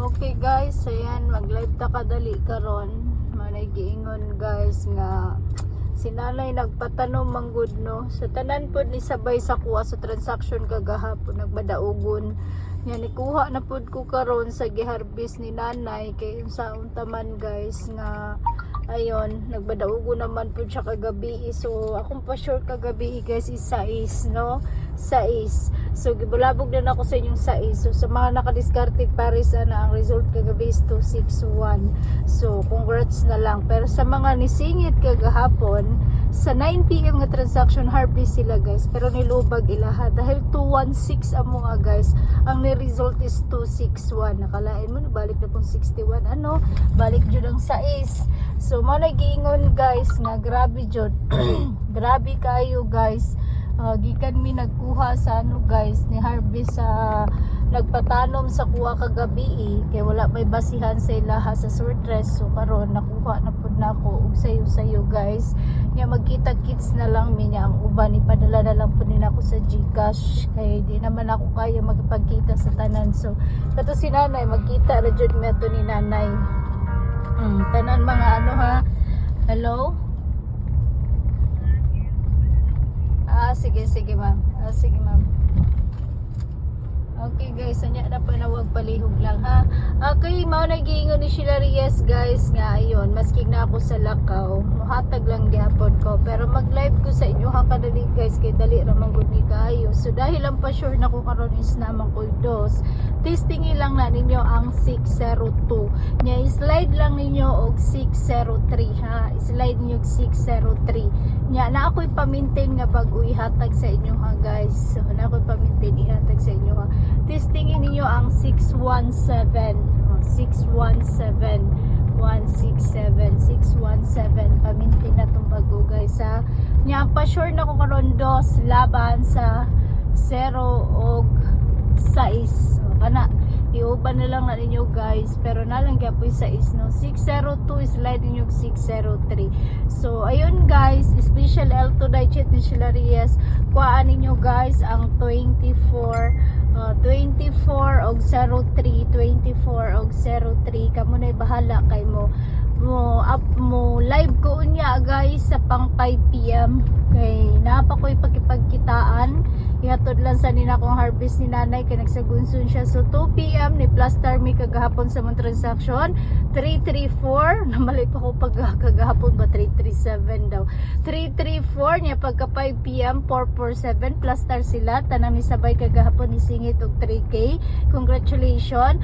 Okay guys, ayan, mag-live ta kadali karon. Manay giingon guys nga si nanay nagpatanom manggod no. Sa tanan pod ni sabay sa kuha sa transaction kagahapon nagbadaugon. Nya ni kuha na pod ko karon sa giharbis ni nanay kay unsa untaman guys nga ayon nagbadaugo naman po siya kagabi. So akong pa sure kagabi guys is 6 no, 6. So gibulabog na ako sa inyong 6. So sa mga nakadiskarte pares na ang result kagabi is 261. So congrats na lang. Pero sa mga nisingit kagahapon sa 9 PM nga transaction harvest sila guys, pero nilubag ilaha dahil 216 amo guys. Ang ni result is 261. Nakalain mo balik na pong 61 ano, balik jud ang 6. So mo nagiingon guys nga grabe jud. Grabe kayo guys. Gikan mi nagkuha sa ano guys ni harvest sa nagpatanom sa kuha kagabi kay wala may basihan sa ilaha sa sortress. So karon nakuha na pud nako og sayo guys. Nya magkita kits na lang mi nya ang uban ipadala na lang pud nako sa GCash kay di naman ako kaya magpagkita sa tanan. So kato si nanay magkita ra jud mi ato ni nanay. Tanan mga ano ha. Hello. Sige ma'am. Sige ma'am. Okay guys, anya na panawag palihog lang ha. Okay, mao na giingon ni Sheila Reyes guys nga ayon, maski na ako sa lakaw, muhatag lang gyapon ko. Pero mag-live ko sa inyo ha kadali guys kay dali ra man gud ni kaayo. So dahil lang pa sure na ko karon is namang ko dos. Testing lang na ninyo ang 602. Nya slide lang ninyo og 603 ha. Slide niyo og 603. Nya na ako'y pa-maintain nga bag-o ihatag sa inyo ha guys. So na ako'y pa-maintain ihatag sa inyo ha. Testingin ninyo ang 617 pamintin na itong bago guys ha. Nya pa sure na ko karon dos laban sa 0 og 6. So kana iuban na lang na ninyo guys, pero nalang kaya po yung 6 no. 602 is slide ninyo 603. So ayun guys, special L2 digit ni Sheila Reyes, kuhaan ninyo guys ang 24 og 03 kamo na bahala kay mo live ko unya guys sa pang 5 PM kay napa ko'y pagkipagkitaan ihatod lang sa nina kong harvest ni nanay kay nagsagunsun siya. So 2 PM ni plus tarmi kagahapon sa mong transaction 334 namali pa ko kagahapon ba 337 daw 334 niya pagka 5 PM 447 plus tar sila tanang ni sabay kagahapon ni singit og 3K. Congratulations.